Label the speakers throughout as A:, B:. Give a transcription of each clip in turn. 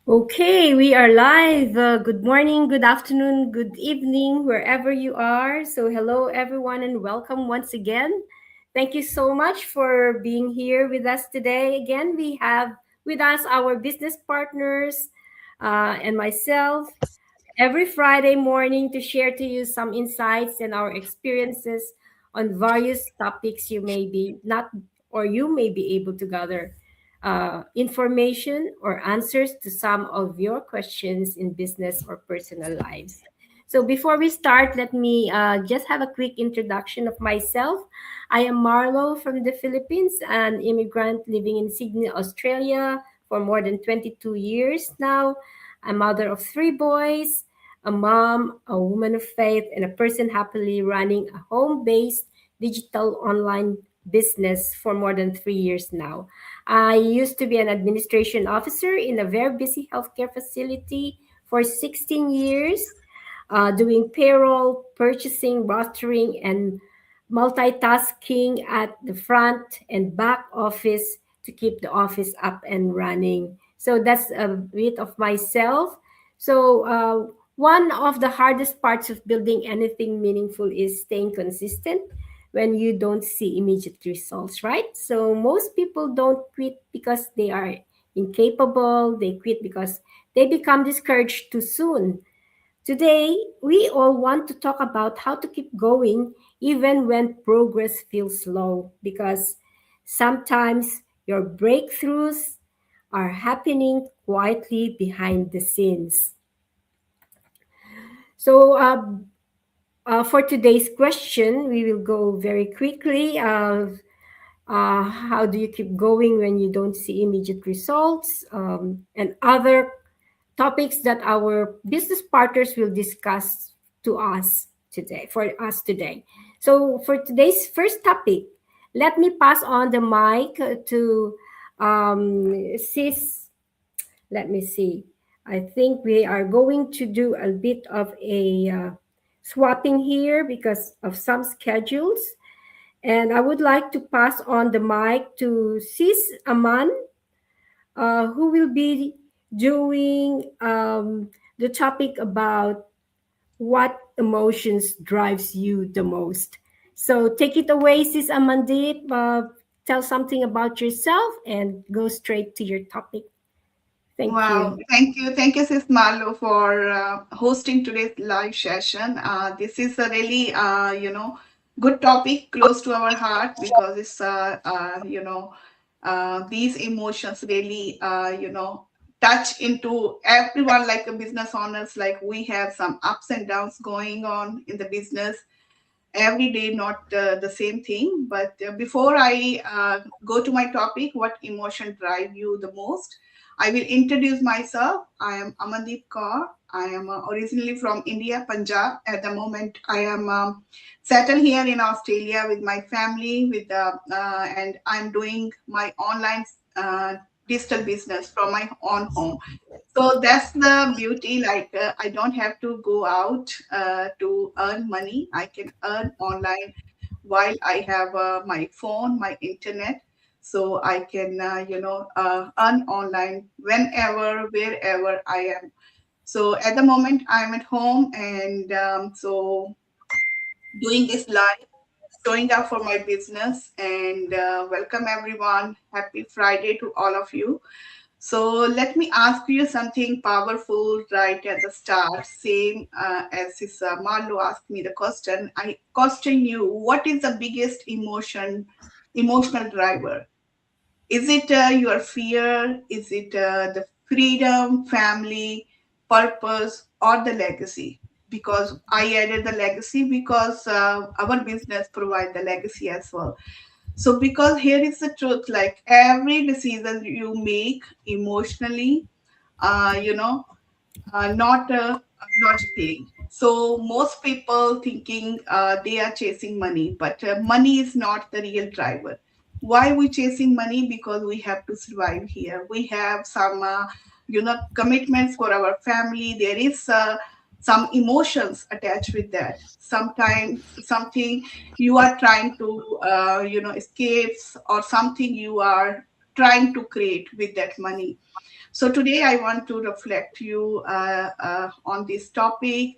A: Okay, we are live. Good morning, good afternoon, good evening, wherever you are. So, hello, everyone, and welcome once again. Thank you so much for being here with us today. Again, we have with us our business partners and myself every Friday morning to share to you some insights and our experiences on various topics you may be not or you may be able to gather information or answers to some of your questions in business or personal lives. So before we start, let me just have a quick introduction of myself. I am Marlo from the Philippines, an immigrant living in Sydney, Australia for more than 22 years now. I'm mother of three boys, a mom, a woman of faith, and a person happily running a home based digital online business for more than 3 years now. I used to be an administration officer in a very busy healthcare facility for 16 years, doing payroll, purchasing, rostering, and multitasking at the front and back office to keep the office up and running. So that's a bit of myself. So, one of the hardest parts of building anything meaningful is staying consistent when you don't see immediate results, right? So, most people don't quit because they are incapable, they quit because they become discouraged too soon. Today, we all want to talk about how to keep going even when progress feels slow because sometimes your breakthroughs are happening quietly behind the scenes. So, for today's question, we will go very quickly. How do you keep going when you don't see immediate results? And other topics that our business partners will discuss to us today for us today. So for today's first topic, let me pass on the mic to sis. Let me see. I think we are going to do a bit of a swapping here because of some schedules. And I would like to pass on the mic to Sis Aman, who will be doing the topic about what emotions drives you the most. So take it away, Sis Amandit. Tell something about yourself and go straight to your topic. Thank
B: Wow,
A: you.
B: thank you, Sis Marlo, for hosting today's live session. This is a really, good topic close to our heart because it's, these emotions really, touch into everyone like a business owners. Like we have some ups and downs going on in the business every day, not the same thing. But before I go to my topic, what emotion drive you the most, I will introduce myself. I am Amandeep Kaur. I am originally from India, Punjab. At the moment I am settled here in Australia with my family, with and I'm doing my online uh, digital business from my own home. So that's the beauty. Like I don't have to go out to earn money. I can earn online while I have my phone, my internet. So I can, earn online whenever, wherever I am. So at the moment, I'm at home, and so doing this live, showing up for my business, and welcome everyone. Happy Friday to all of you. So let me ask you something powerful right at the start. Same as this Marlo asked me the question. I question you. What is the biggest emotional driver? Is it your fear? Is it the freedom, family, purpose, or the legacy? Because I added the legacy because our business provide the legacy as well. So, because here is the truth, like every decision you make emotionally, you know, not logically. So, most people thinking they are chasing money, but money is not the real driver. Why we chasing money? Because we have to survive here. We have some, commitments for our family. There is some emotions attached with that. Sometimes something you are trying to escape, or something you are trying to create with that money. So today I want to reflect you on this topic.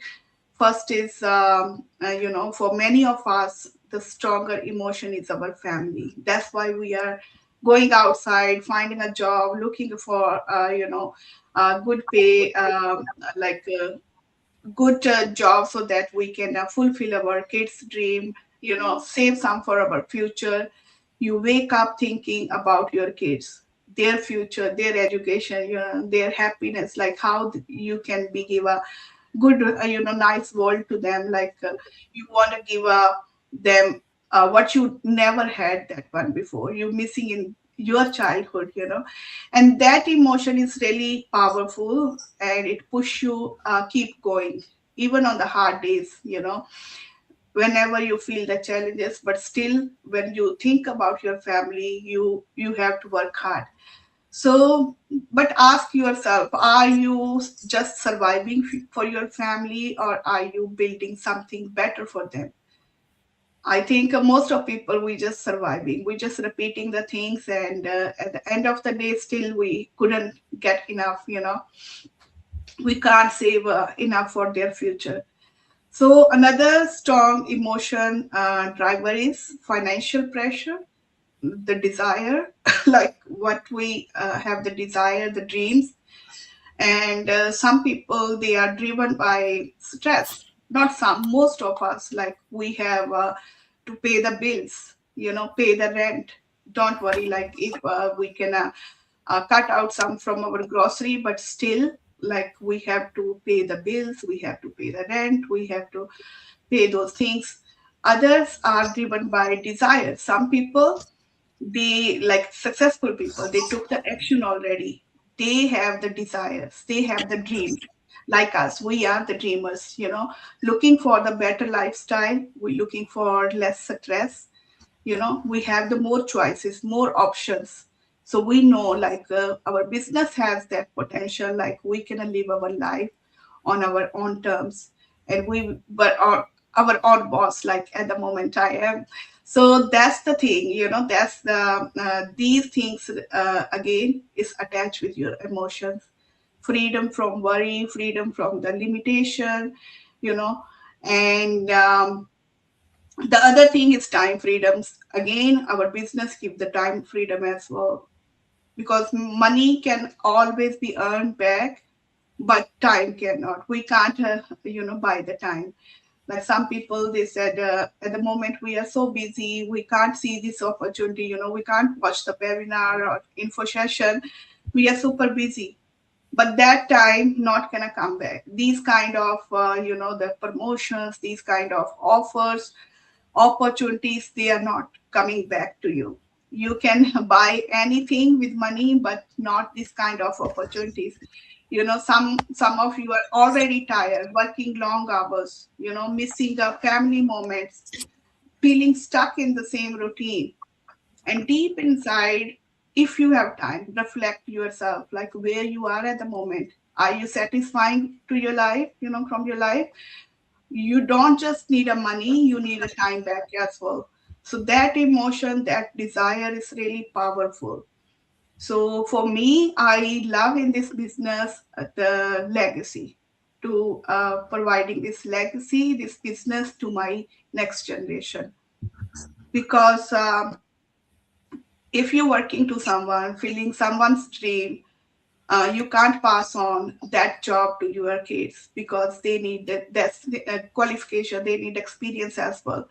B: First is, for many of us, the stronger emotion is our family. That's why we are going outside, finding a job, looking for, good pay, good job so that we can fulfill our kids' dream, save some for our future. You wake up thinking about your kids, their future, their education, their happiness, like how you can be give a good, nice world to them. Like you want to give them what you never had that one before. You missing in your childhood, and that emotion is really powerful, and it push you keep going even on the hard days, whenever you feel the challenges. But still, when you think about your family, you have to work hard. So, but ask yourself, are you just surviving for your family, or are you building something better for them? I think most of people, we just surviving, we just repeating the things, and at the end of the day, still we couldn't get enough. We can't save enough for their future. So another strong emotion driver is financial pressure, the desire, like what we have the desire, the dreams. And some people, they are driven by stress. Not some, most of us, like we have to pay the bills, pay the rent. Don't worry, like if we can cut out some from our grocery, but still, like we have to pay the bills, we have to pay the rent, we have to pay those things. Others are driven by desire. Some people, they, like successful people, they took the action already. They have the desires, they have the dreams. Like us, we are the dreamers, looking for the better lifestyle, we're looking for less stress. We have the more choices, more options. So we know, like our business has that potential, like we can live our life on our own terms, and we but our own boss, like at the moment I am. So that's the thing, that's the these things again is attached with your emotions. Freedom from worry, freedom from the limitation, you know and the other thing is time freedoms. Again, our business give the time freedom as well, because money can always be earned back, but time cannot. We can't, buy the time. Like some people, they said, at the moment we are so busy, we can't see this opportunity. We can't watch the webinar or info session. We are super busy, but that time not gonna come back. These kind of, the promotions, these kind of offers, opportunities, they are not coming back to you. You can buy anything with money, but not this kind of opportunities. Some of you are already tired, working long hours, missing the family moments, feeling stuck in the same routine. And deep inside, if you have time, reflect yourself, like where you are at the moment. Are you satisfying to your life, from your life? You don't just need a money, you need a time back as well. So that emotion, that desire is really powerful. So for me, I love in this business the legacy, to providing this legacy, this business to my next generation. Because if you're working to someone, filling someone's dream, you can't pass on that job to your kids, because they need that's the qualification, they need experience as well.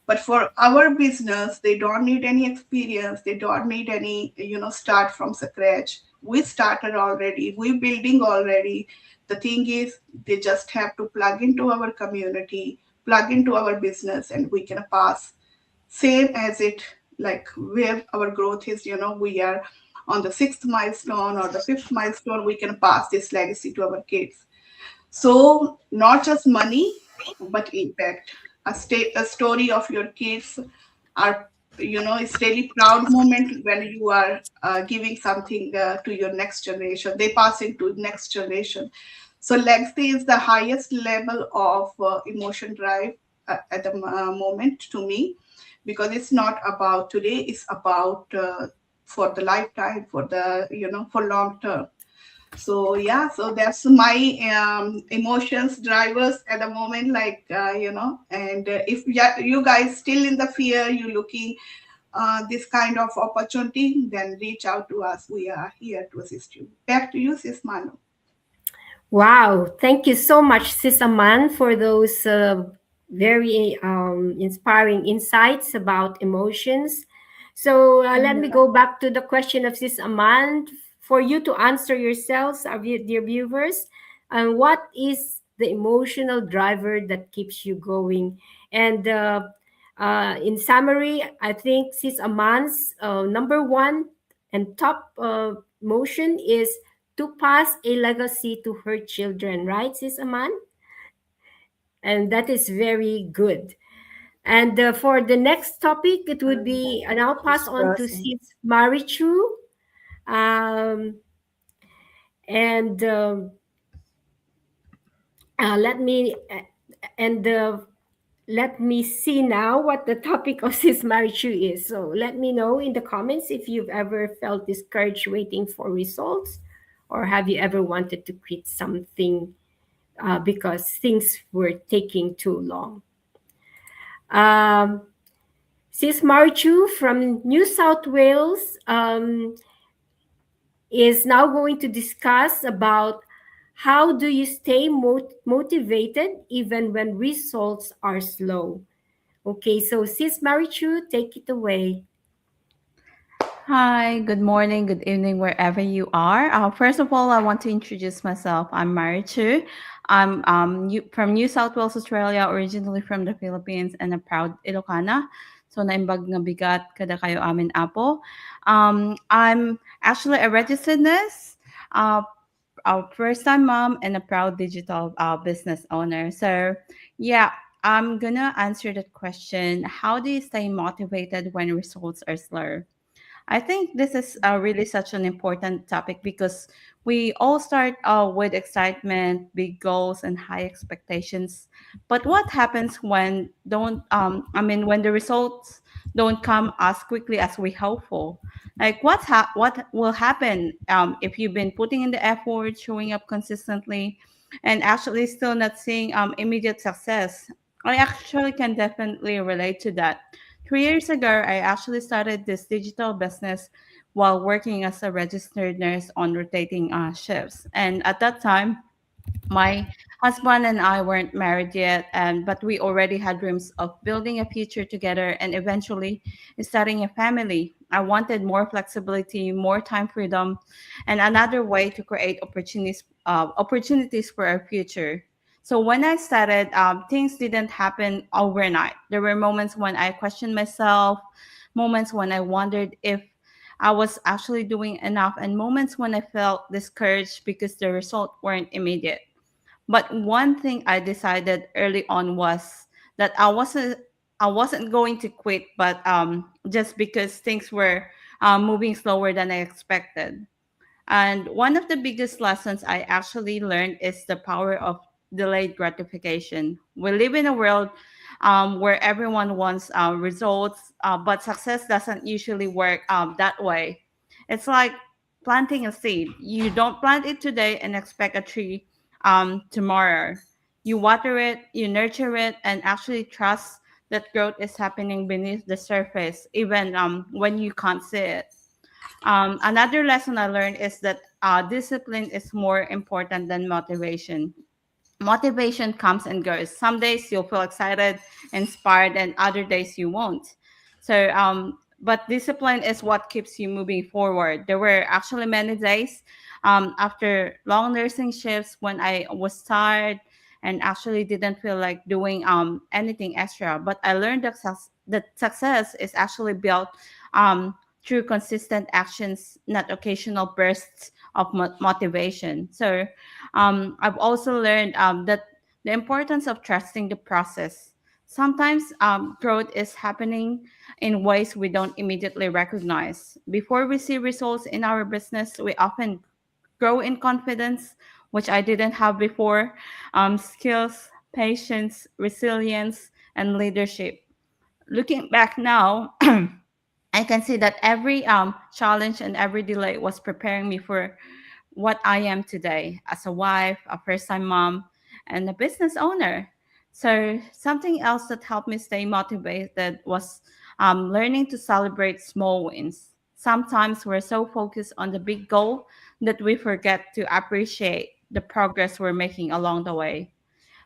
B: But for our business, they don't need any experience, they don't need any, start from scratch. We started already, we building already. The thing is, they just have to plug into our community, plug into our business, and we can pass same as it, like where our growth is. We are on the sixth milestone or the fifth milestone, we can pass this legacy to our kids. So not just money, but impact. A story of your kids are, it's really proud moment when you are giving something to your next generation. They pass it to next generation. So legacy is the highest level of emotion drive at the moment to me, because it's not about today. It's about for the lifetime, for the, for long term. So yeah, so that's my emotions drivers at the moment, like and if you guys still in the fear, you looking this kind of opportunity, then reach out to us. We are here to assist you. Back to you, Sis Manu.
A: Wow, thank you so much, Sis Aman, for those very inspiring insights about emotions. So let me go back to the question of Sis Aman for you to answer yourselves, our dear viewers. And what is the emotional driver that keeps you going? And in summary, I think Sis Aman's number one and top motion is to pass a legacy to her children, right, Sis Aman? And that is very good. And for the next topic, it would be, and I'll pass on to Sis Marichu. Um, and let me and let me see now what the topic of Sis Marichu is. So let me know in the comments if you've ever felt discouraged waiting for results, or have you ever wanted to quit something because things were taking too long. Um, Sis Marichu from New South Wales is now going to discuss about how do you stay motivated even when results are slow. Okay, so Sis Marichu, take it away.
C: Hi, good morning, good evening, wherever you are. First of all, I want to introduce myself. I'm Marichu. I'm from New South Wales, Australia, originally from the Philippines, and a proud Ilocana. So, naimbag nga bigat kada kayo amin apo. I'm actually a registered nurse, uh, a first-time mom, and a proud digital business owner. So, yeah, I'm gonna answer that question. How do you stay motivated when results are slow? I think this is really such an important topic because we all start with excitement, big goals, and high expectations. But what happens when don't I mean when the results don't come as quickly as we hope for? Like what will happen if you've been putting in the effort, showing up consistently, and actually still not seeing immediate success? I actually can definitely relate to that. 3 years ago, I actually started this digital business while working as a registered nurse on rotating shifts. And at that time, my husband and I weren't married yet, and but we already had dreams of building a future together and eventually starting a family. I wanted more flexibility, more time freedom, and another way to create opportunities for our future. So when I started, things didn't happen overnight. There were moments when I questioned myself, moments when I wondered if I was actually doing enough, and moments when I felt discouraged because the results weren't immediate. But one thing I decided early on was that I wasn't going to quit, but just because things were moving slower than I expected. And one of the biggest lessons I actually learned is the power of delayed gratification. We live in a world where everyone wants results, but success doesn't usually work that way. It's like planting a seed. You don't plant it today and expect a tree tomorrow. You water it, you nurture it, and actually trust that growth is happening beneath the surface, even when you can't see it. Another lesson I learned is that discipline is more important than motivation. Motivation comes and goes. Some days you'll feel excited, inspired, and other days you won't. So, but discipline is what keeps you moving forward. There were actually many days after long nursing shifts when I was tired and actually didn't feel like doing anything extra. But I learned that success is actually built through consistent actions, not occasional bursts of motivation. So, I've also learned that the importance of trusting the process. Sometimes growth is happening in ways we don't immediately recognize. Before we see results in our business, we often grow in confidence, which I didn't have before, skills, patience, resilience, and leadership. Looking back now, I can see that every challenge and every delay was preparing me what I am today as a wife, a first time mom, and a business owner. So, something else that helped me stay motivated was learning to celebrate small wins. Sometimes we're so focused on the big goal that we forget to appreciate the progress we're making along the way.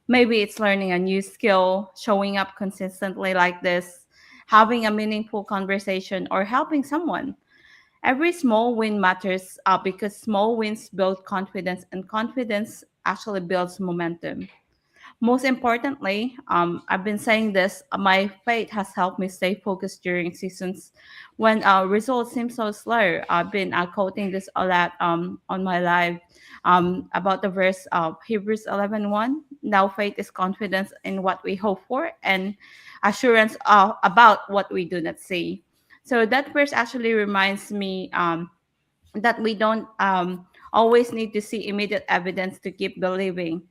C: Maybe it's learning a new skill, showing up consistently like this, having a meaningful conversation, or helping someone. Every small win matters because small wins build confidence, and confidence actually builds momentum. Most importantly, I've been saying this, my faith has helped me stay focused during seasons when results seem so slow. I've been quoting this a lot on my live about the verse of Hebrews 11:1. Now faith is confidence in what we hope for and assurance about what we do not see. So that verse actually reminds me that we don't always need to see immediate evidence to keep believing.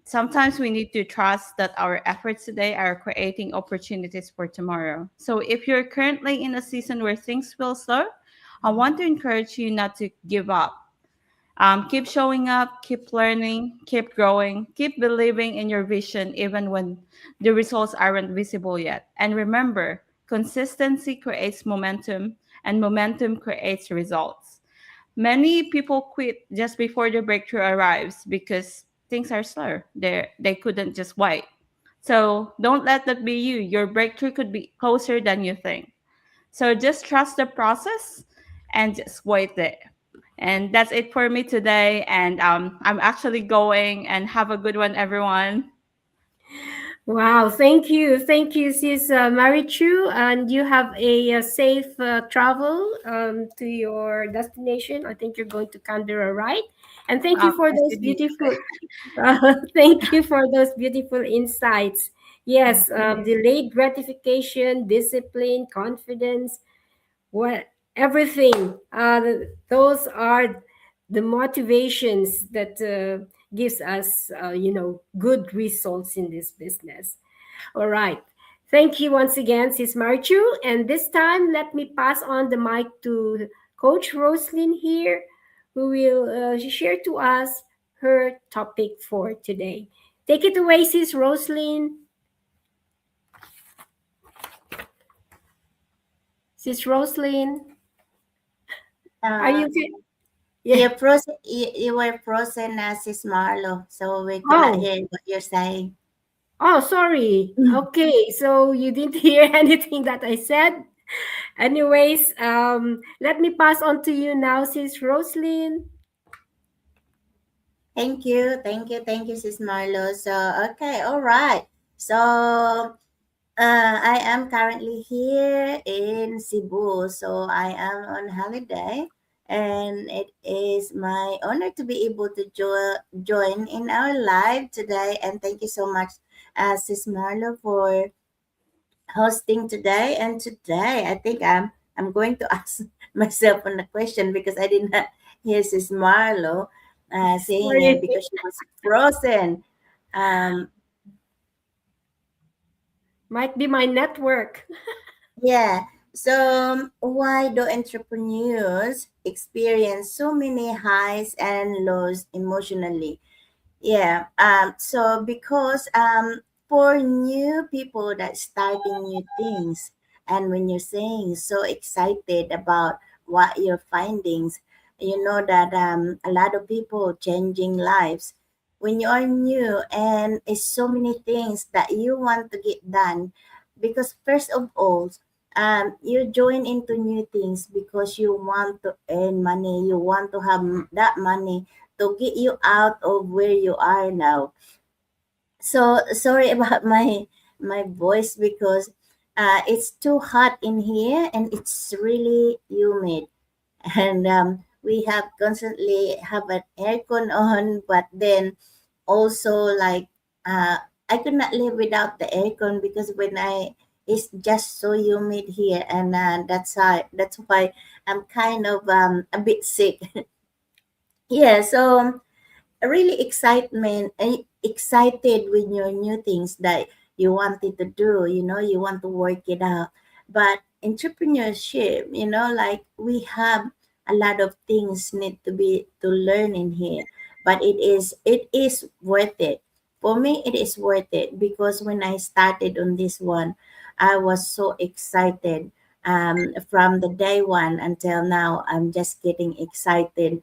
C: Sometimes we need to trust that our efforts today are creating opportunities for tomorrow. So if you're currently in a season where things feel slow, I want to encourage you not to give up. Keep showing up, keep learning, keep growing, keep believing in your vision even when the results aren't visible yet. And remember, consistency creates momentum, and momentum creates results. Many people quit just before the breakthrough arrives because things are slow. They couldn't just wait. So don't let that be you. Your breakthrough could be closer than you think. So just trust the process and just wait there. And that's it for me today. And I'm actually going and have a good one, everyone.
A: Wow, thank you, sis Marichu, and you have a, safe travel to your destination. I think you're going to Canberra, right? And thank you for those
C: Sydney.
A: beautiful, thank you for those beautiful insights. Yes, delayed gratification, discipline, confidence, what everything. Those are the motivations that gives us, good results in this business. All right. Thank you once again, Sis Marchu. And this time, let me pass on the mic to Coach Roslyn here, who will share to us her topic for today. Take it away, Sis Roslyn. Sis Roslyn, are
D: Uh,
A: you here? Yeah.
D: you were frozen, Sis Marlo, so we could not
A: Oh,
D: hear what you're saying.
A: oh, sorry. Okay, so you didn't hear anything that I said. Anyways, let me pass on to you now, Sis Roslyn.
D: Thank you, Sis Marlo. So, okay, all right. So, I am currently here in Cebu, so I am on holiday, and it is my honor to be able to join in our live today. And thank you so much, Sis Marlo, for hosting today. And today, I think I'm going to ask myself on the question because I did not hear Sis Marlo saying it
A: Sorry,
D: because she was frozen. Um,
A: might be my network.
D: yeah. So, why do entrepreneurs experience so many highs and lows emotionally? Yeah. So because for new people that starting new things, and when you're saying so excited about what your findings, you know that a lot of people changing lives when you are new, and it's so many things that you want to get done, because first of all, you join into new things because you want to earn money, you want to have that money to get you out of where you are now. So sorry about my voice because it's too hot in here and it's really humid, and we have constantly have an aircon on, but then also like uh, I could not live without the aircon because when I it's just so humid here, and that's why I'm kind of a bit sick. Yeah, so really excited with your new things that you wanted to do, you want to work it out. But entrepreneurship, like we have a lot of things need to be to learn in here, but it is worth it. For me, it is worth it because when I started on this one, I was so excited. From the day one until now, I'm just getting excited.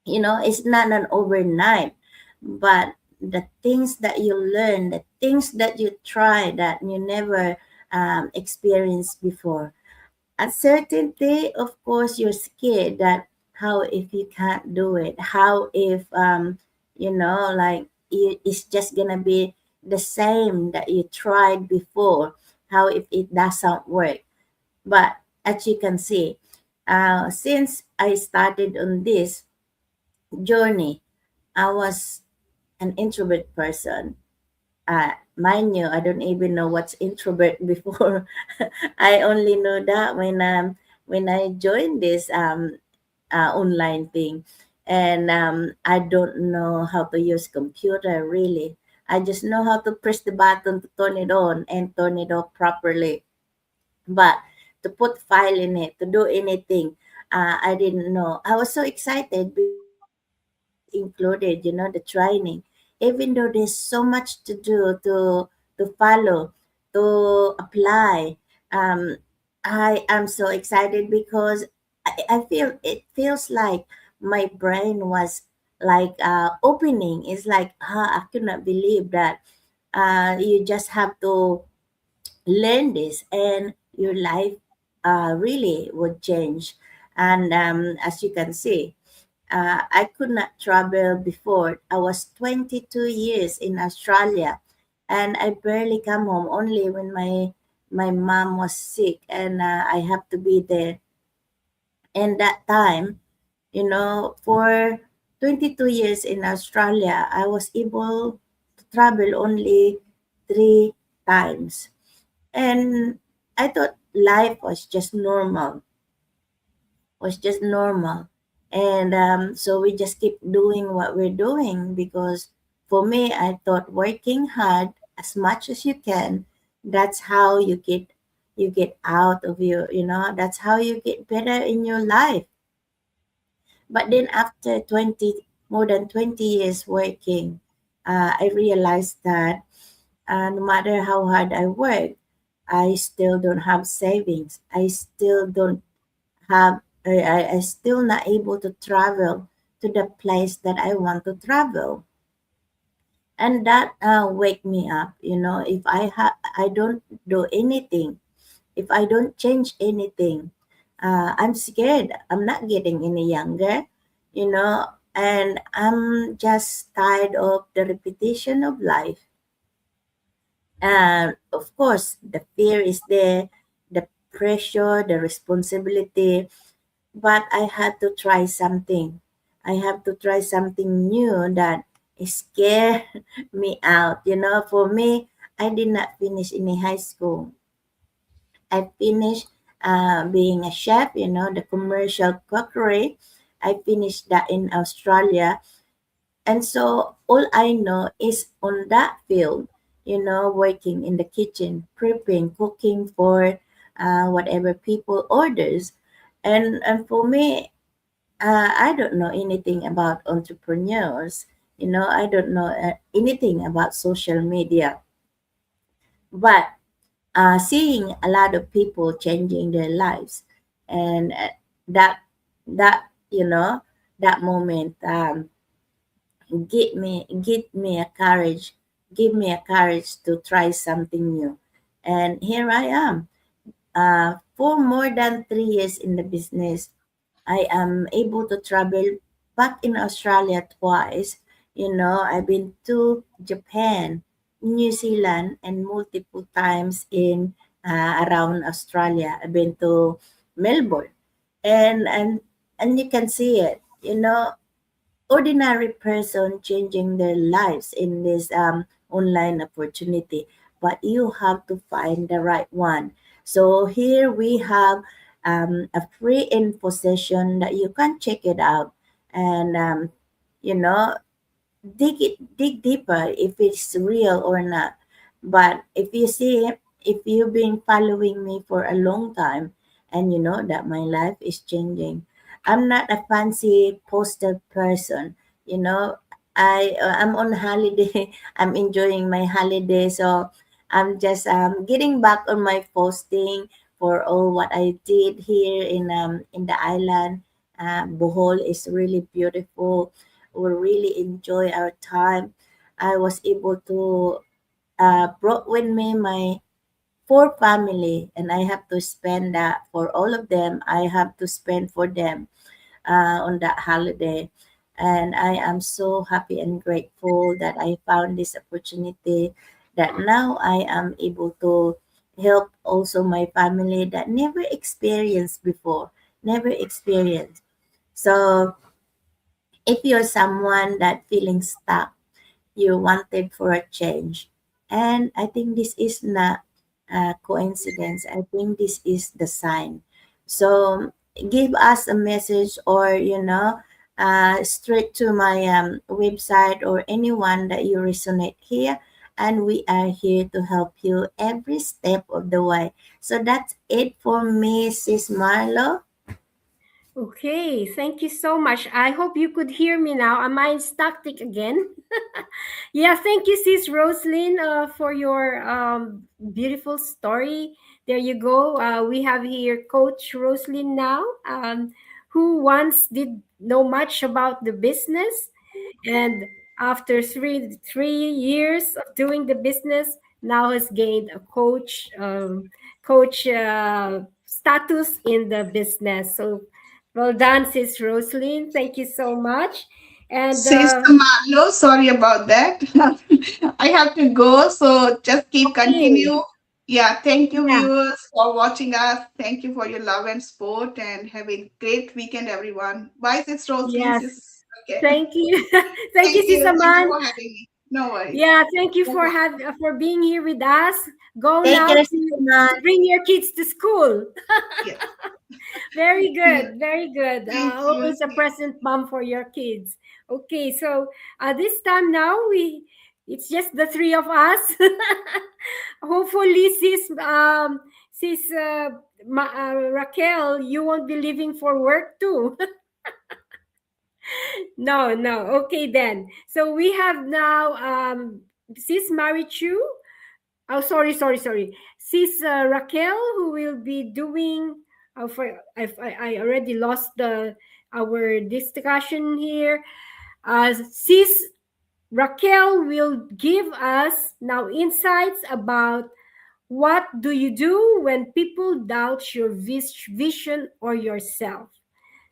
D: It's not an overnight, but the things that you learn, the things that you try that you never experienced before. At certain day, of course, you're scared that how if you can't do it, how if like it's just gonna be the same that you tried before, how if it doesn't work. But as you can see, since I started on this journey, I was an introvert person. Mind you, I don't even know what's introvert before. I only know that when I joined this online thing, and I don't know how to use computer really. I just know how to press the button to turn it on and turn it off properly. But to put file in it, to do anything, I didn't know. I was so excited because this included, the training. Even though there's so much to do, to follow, to apply, um, I am so excited because I feel it feels like my brain was like opening. It's like I could not believe that you just have to learn this and your life really would change. And as you can see, I could not travel before. I was 22 years in Australia, and I barely come home only when my mom was sick, and I have to be there. And that time, for 22 years in Australia, I was able to travel only 3 times. And I thought life was just normal. And so we just keep doing what we're doing because for me, I thought working hard as much as you can, that's how you get out of that's how you get better in your life. But then after 20, more than 20 years working, I realized that no matter how hard I work, I still don't have savings. I still don't have, I still not able to travel to the place that I want to travel. And that wake me up, if I don't do anything, if I don't change anything, I'm scared. I'm not getting any younger, and I'm just tired of the repetition of life. And of course, the fear is there, the pressure, the responsibility, but I had to try something. I have to try something new that scare me out. For me, I did not finish any high school. I finished being a chef, the commercial cookery. I finished that in Australia. And so all I know is on that field, working in the kitchen, prepping, cooking for whatever people orders. And for me, I don't know anything about entrepreneurs. I don't know anything about social media. But seeing a lot of people changing their lives, and that that that moment give me a courage to try something new. And here I am, for more than 3 years in the business. I am able to travel back in Australia twice. I've been to Japan, New Zealand, and multiple times in around Australia. I've been to Melbourne, and you can see it. Ordinary person changing their lives in this online opportunity, but you have to find the right one. So here we have a free info session that you can check it out, and you know dig deeper if it's real or not. But if you've been following me for a long time, and you know that my life is changing, I'm not a fancy poster person, you know. I'm on holiday. I'm enjoying my holiday, so I'm just getting back on my posting for all what I did here in the island. Bohol is really beautiful. We really enjoy our time. I was able to brought with me my four family, and I have to spend that for all of them. I have to spend for them on that holiday. And I am so happy and grateful that I found this opportunity, that now I am able to help also my family that never experienced before, never experienced. So if you're someone that feeling stuck, you wanted for a change. And I think this is not a coincidence. I think this is the sign. So give us a message, or straight to my website, or anyone that you resonate here, and we are here to help you every step of the way. So that's it for me, Sis Marlo.
A: Okay, thank you so much. I hope you could hear me now. Am I in static again? Yeah, thank you, Sis Roslyn, for your beautiful story. There you go. We have here Coach Roslyn now, who once did know much about the business, and after three years of doing the business, now has gained a coach status in the business. So well done, Sis Roslyn. Thank you so much. And
B: Sister Marlo, sorry about that. I have to go, so just keep
A: okay,
B: continue. Yeah, thank you
A: yeah,
B: viewers for watching us. Thank you for your love and support, and have a great weekend, everyone. Bye, Sister Roslyn.
A: yes,
B: Sis. Okay.
A: thank you, thank you,
B: Thank
A: Sis
B: you. Thank you
A: Aman.
B: for having me. No worries.
A: Yeah, thank you
B: Bye-bye.
A: for being here with us. Go
D: Take
A: now
D: care,
A: to
D: Sister.
A: bring your kids to school.
B: Yes.
A: Very
B: Yeah.
A: good, very good.
B: Thank you.
A: Always a present mom for your kids. Okay, so this time now it's just the three of us. Hopefully, sis Raquel, you won't be leaving for work too. No, no. Okay then. So we have now sis Marichu. Oh, sorry. Sis Raquel, who will be doing. I already lost the our discussion here. Sis Raquel will give us now insights about what do you do when people doubt your vision or yourself.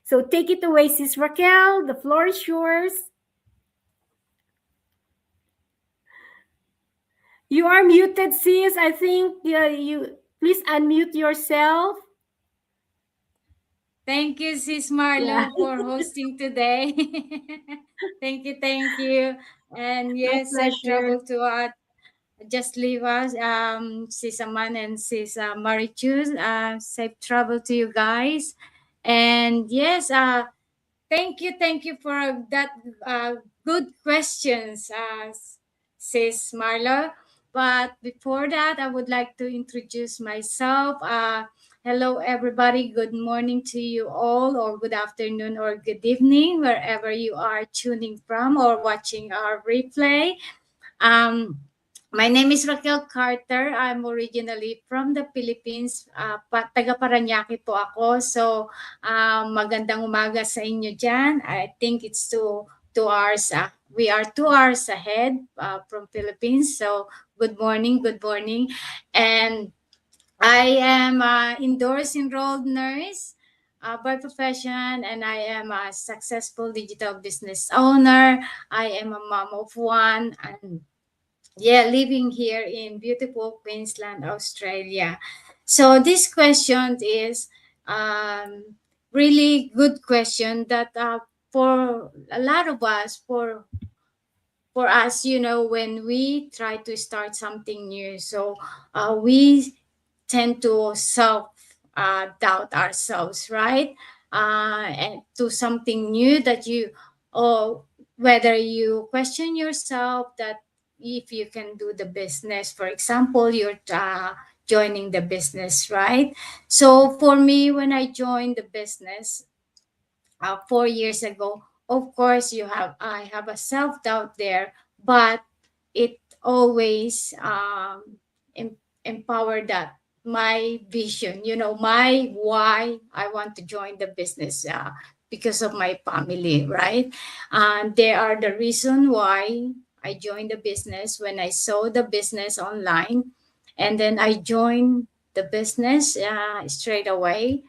A: So take it away, Sis Raquel. The floor is yours. You are muted, sis. I think you please unmute yourself.
E: Thank you, Sis
A: Yeah,
E: Marlo, for hosting today. Thank you. And
A: my
E: yes, safe
A: pleasure.
E: travel to just leave us, Sis Aman and Sis Marichus. Safe travel to you guys. And yes, thank you for that good questions, Sis Marlo. But before that, I would like to introduce myself. Hello, everybody. Good morning to you all, or good afternoon, or good evening, wherever you are tuning from or watching our replay. Um, my name is Raquel Carter. I'm originally from the Philippines. Taga Paranaque po ako. So, magandang umaga sa inyo dyan. I think it's 2 hours. We are 2 hours ahead from Philippines. So, good morning, good morning. And I am an indoors enrolled nurse by profession, and I am a successful digital business owner. I am a mom of one, and yeah, living here in beautiful Queensland, Australia. So this question is really good question that for a lot of us, for us, when we try to start something new, so we tend to self doubt ourselves, right? And to something new that or whether you question yourself that if you can do the business, for example, you're joining the business, right? So for me, when I joined the business, 4 years ago, of course you have I have a self doubt there, but it always em- empower that my vision, my why I want to join the business, because of my family, right? And they are the reason why I joined the business when I saw the business online, and then I joined the business straight away.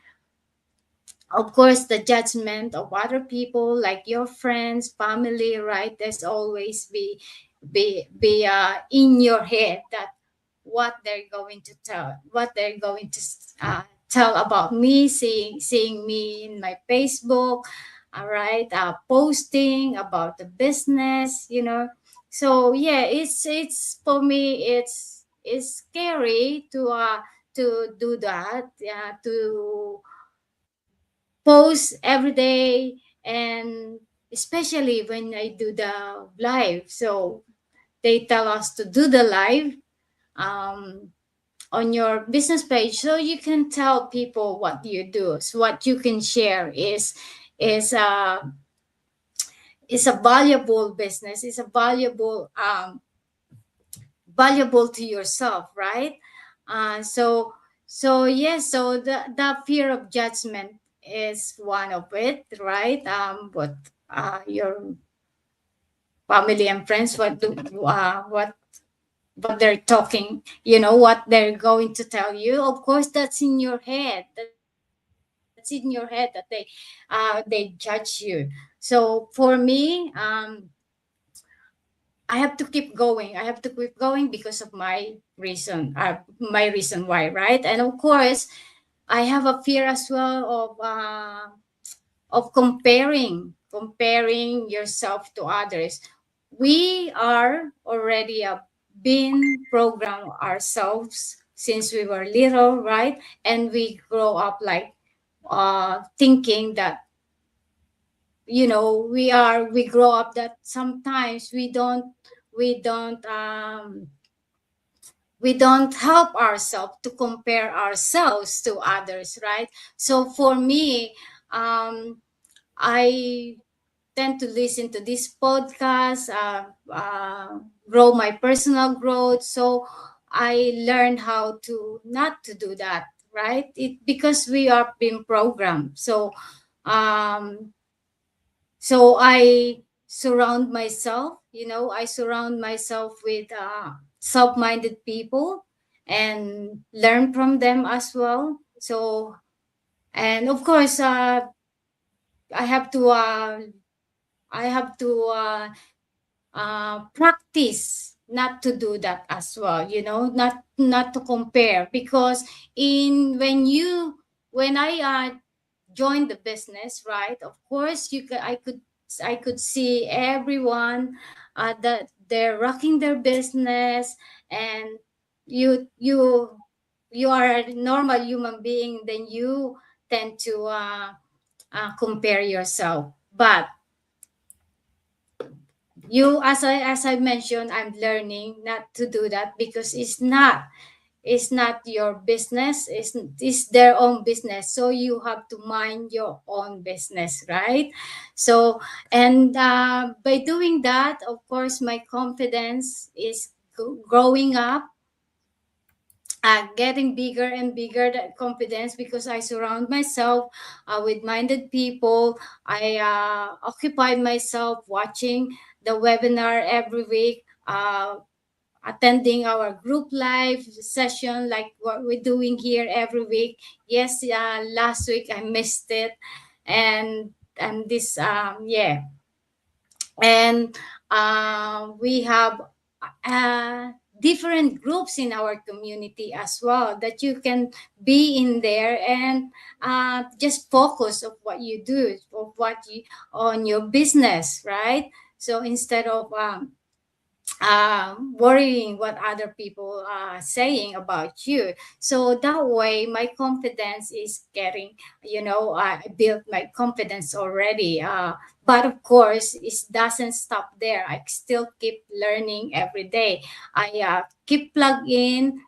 E: Of course, the judgment of other people, like your friends, family, right? There's always be in your head that what they're going to tell, what they're going to tell about me, seeing me in my Facebook, all right, posting about the business, So yeah, it's for me, it's scary to do that, to post every day, and especially when I do the live. So they tell us to do the live um, on your business page, so you can tell people what you do. So what you can share is uh, is a valuable business. Is a valuable to yourself, right? So yes, so the fear of judgment is one of it, right? What your family and friends, what they're talking, what they're going to tell you. Of course, that's in your head. That's in your head that they judge you. So for me, I have to keep going. I have to keep going because of my reason why, right? And of course, I have a fear as well of comparing yourself to others. We are already been programmed ourselves since we were little, right? And we grow up like thinking that, we grow up that sometimes we don't we don't help ourselves to compare ourselves to others, right? So for me, um I tend to listen to this podcast, grow my personal growth. So I learned how to not to do that, right? Because we are being programmed. Um, so I surround myself with self-minded people and learn from them as well. So, and of course, I have to uh, I have to practice not to do that as well, not to compare, because in when I joined the business, right? Of course, I could see everyone that they're rocking their business, and you you you are a normal human being, then you tend to compare yourself. But as I mentioned, I'm learning not to do that, because it's not your business. It's their own business, so you have to mind your own business, right? So, and by doing that, of course, my confidence is growing up, getting bigger and bigger, that confidence, because I surround myself with minded people. I occupy myself watching the webinar every week, attending our group live session like what we're doing here every week. Yes, last week I missed it, and this yeah, and we have uh, different groups in our community as well, that you can be in there and just focus of what you do, of what you on your business, right? So instead of worrying what other people are saying about you. So that way, my confidence is getting, I built my confidence already. But of course, it doesn't stop there. I still keep learning every day. I keep plug in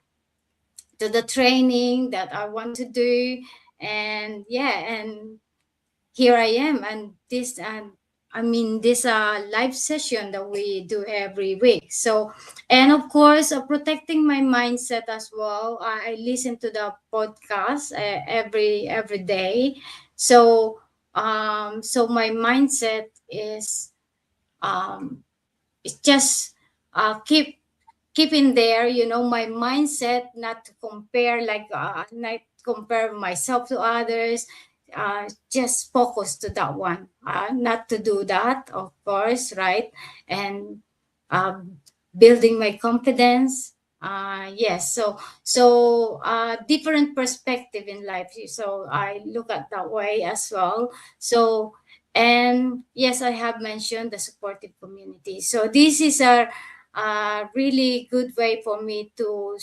E: to the training that I want to do, and yeah, and here I am, and this and I mean this live session that we do every week. So, and of course, protecting my mindset as well. I listen to the podcast every day. So so my mindset is um it's just keep in there, you know, my mindset not to compare, like not compare myself to others, just focus to that one, not to do that, of course, right? And um, building my confidence, yes. Different perspective in life, so I look at that way as well. So, and yes, I have mentioned the supportive community, so this is a really good way for me to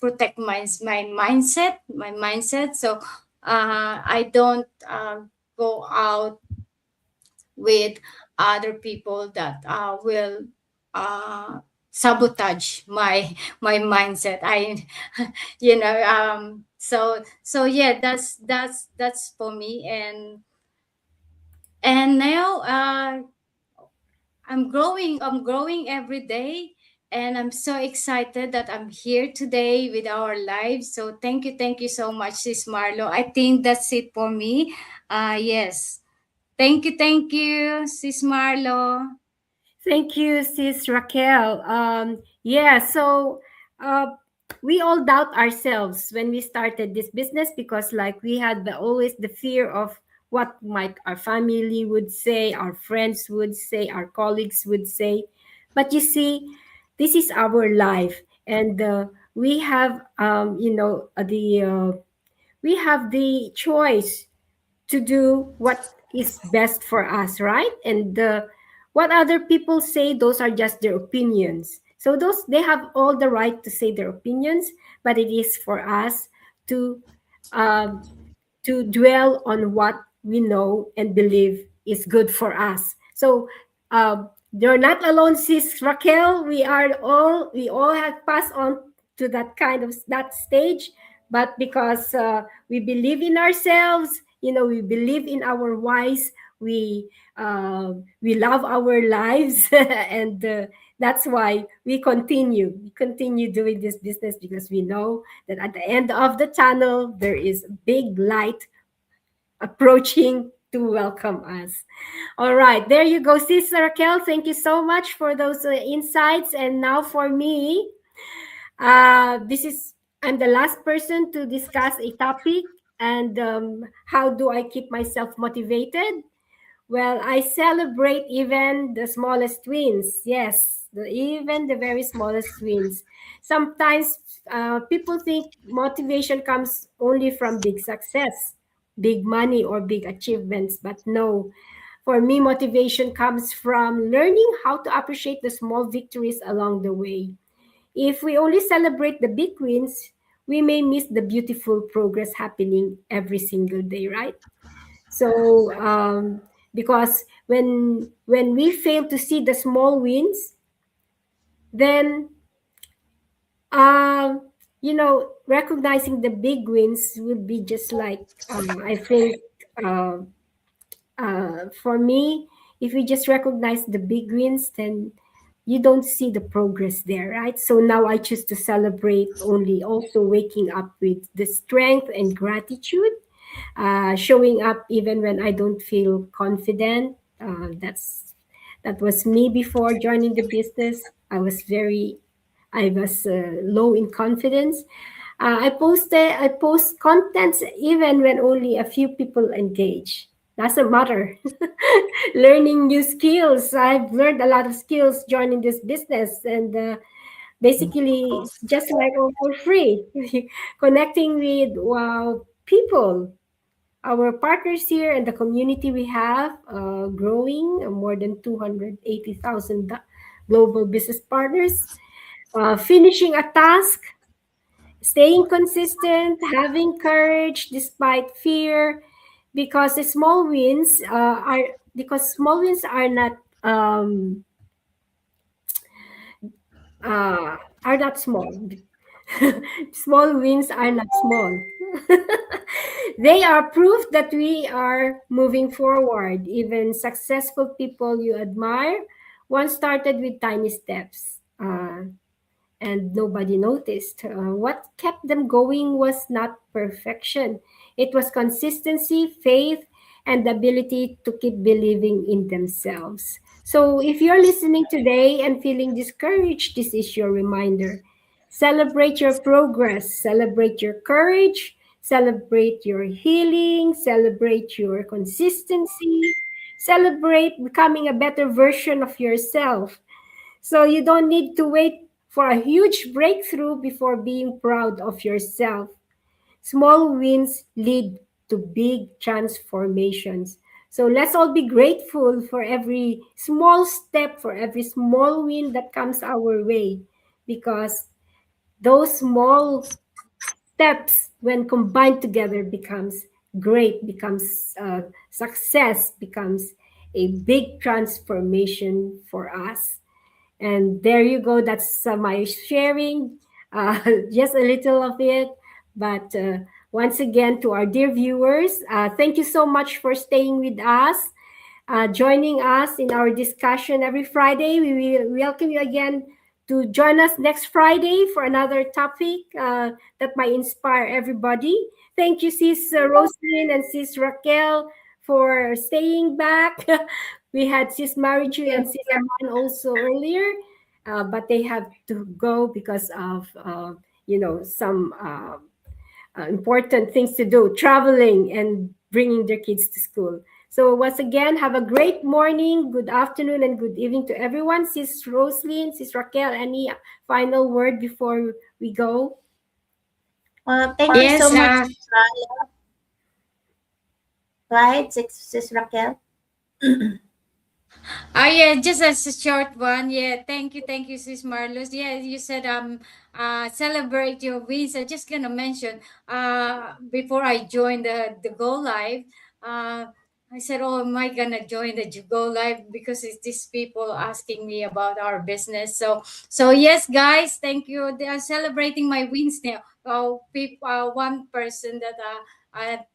E: protect my mindset. So I don't go out with other people that will uh, sabotage my mindset. I so yeah, that's for me. And now I'm growing every day, and I'm so excited that I'm here today with our lives. So thank you so much, Sis Marlo. I think that's it for me. Yes. Thank you, Sis Marlo.
A: Thank you, Sis Raquel. Yeah, so uh, we all doubt ourselves when we started this business because, like, we had always the fear of what might our family would say, our friends would say, our colleagues would say. But you see, this is our life, and we have, we have the choice to do what is best for us, right? And what other people say, those are just their opinions. So those, they have all the right to say their opinions, but it is for us to um, to dwell on what we know and believe is good for us. So you're not alone, sis Raquel. We all have passed on to that kind of that stage, but because we believe in ourselves, we believe in our whys. We love our lives, and that's why we continue doing this business, because we know that at the end of the tunnel there is a big light approaching to welcome us. All right, there you go, Sister Raquel. Thank you so much for those insights. And now for me, this is I'm the last person to discuss a topic, and how do I keep myself motivated? Well, I celebrate even the smallest wins. Yes, even the very smallest wins. Sometimes people think motivation comes only from big success, big money, or big achievements. But no, for me, motivation comes from learning how to appreciate the small victories along the way. If we only celebrate the big wins, we may miss the beautiful progress happening every single day, right? So because when we fail to see the small wins, then um, recognizing the big wins would be just like, I think, uh, for me, if we just recognize the big wins, then you don't see the progress there, right? So now I choose to celebrate only also waking up with the strength and gratitude, showing up even when I don't feel confident. That was me before joining the business. I was low in confidence. I post contents even when only a few people engage. Doesn't matter. Learning new skills. I've learned a lot of skills joining this business, and basically it's just like all for free. Connecting with people, our partners here, and the community we have, growing, more than 280,000 global business partners, finishing a task, staying consistent, having courage despite fear, because the small wins small wins um, are not small. Small wins are not small. They are proof that we are moving forward. Even successful people you admire once started with tiny steps. And nobody noticed. What kept them going was not perfection, it was consistency, faith, and the ability to keep believing in themselves. So, if you're listening today and feeling discouraged, this is your reminder. Celebrate your progress, celebrate your courage, celebrate your healing, celebrate your consistency, celebrate becoming a better version of yourself. So you don't need to wait for a huge breakthrough before being proud of yourself. Small wins lead to big transformations. So let's all be grateful for every small step, for every small win that comes our way, because those small steps, when combined together, becomes great, becomes success, becomes a big transformation for us. And there you go. That's my sharing, uh, just a little of it. But once again, to our dear viewers, thank you so much for staying with us, joining us in our discussion every Friday. We will welcome you again to join us next Friday for another topic that might inspire everybody. Thank you, Sis Roslyn and Sis Raquel, for staying back. We had Sis Marichu and Sis Aman also earlier, but they have to go because of some important things to do, traveling and bringing their kids to school. So once again, have a great morning, good afternoon, and good evening to everyone. Sis Roslyn, Sis Raquel, any final word before we go?
D: Well, thank you so
E: Yes,
D: much, right, Sis Raquel?
E: yeah, just as a short one. Yeah, thank you, Sis Marlos. Yeah, you said celebrate your wins. I just gonna mention before I joined the Go Live, uh I said, oh, am I gonna join the Go Live because it's these people asking me about our business. So yes, guys, thank you. They are celebrating my wins now. People, one person that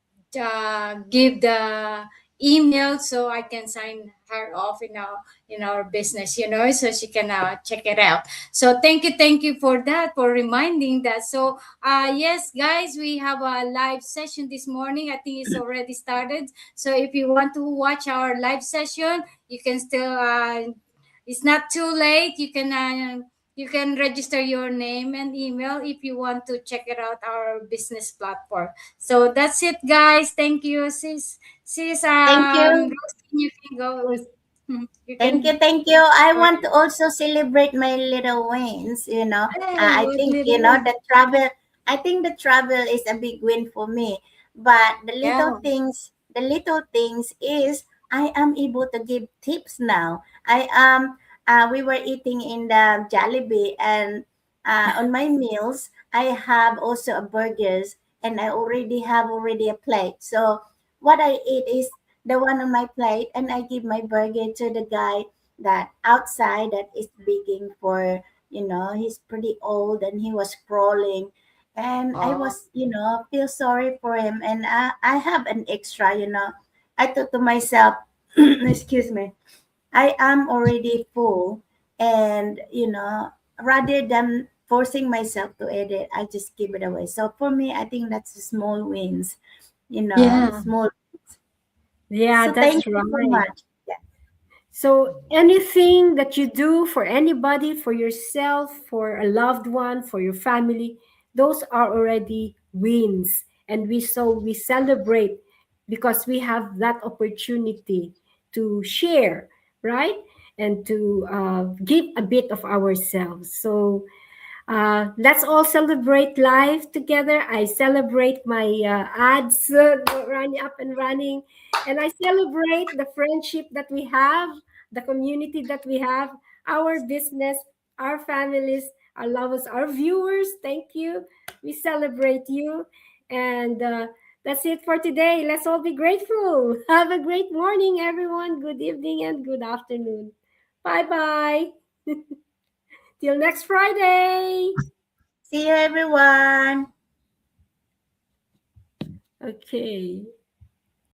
E: give the email so I can sign her off in our business, so she can check it out. So thank you for that, for reminding that. So yes, guys, we have a live session this morning. I think it's already started. So if you want to watch our live session, you can still. It's not too late. You can register your name and email if you want to check it out our business platform. So that's it, guys. Thank you, sis.
D: Thank you.
E: Rosie, you can go. You
D: Thank you,
E: can.
D: thank you. I want to also celebrate my little wins.
E: Hey,
D: I
E: what
D: think
E: little one?
D: the travel. I think the travel is a big win for me. But
E: Yeah.
D: the little things is I am able to give tips now. I am. We were eating in the Jollibee, and on my meals, I have also a burgers, and I already a plate. So what I eat is the one on my plate, and I give my burger to the guy that outside that is begging for, he's pretty old and he was crawling. And I
E: Oh.
D: was, feel sorry for him. And I have an extra, I thought to myself, excuse me, I am already full. And, rather than forcing myself to eat it, I just give it away. So for me, I think that's the small wins,
E: Yeah.
D: small.
A: Yeah,
D: So thank
A: that's
D: you so
A: right.
D: much. Yeah.
A: So anything that you do for anybody, for yourself, for a loved one, for your family, those are already wins. And we celebrate because we have that opportunity to share, right? And to give a bit of ourselves. So let's all celebrate life together. I celebrate my ads running up and running, and I celebrate the friendship that we have, the community that we have, our business, our families, our lovers, our viewers. Thank you. We celebrate you, and that's it for today. Let's all be grateful. Have a great morning, everyone. Good evening and good afternoon. Bye bye. Till next Friday.
D: See you, everyone.
A: Okay.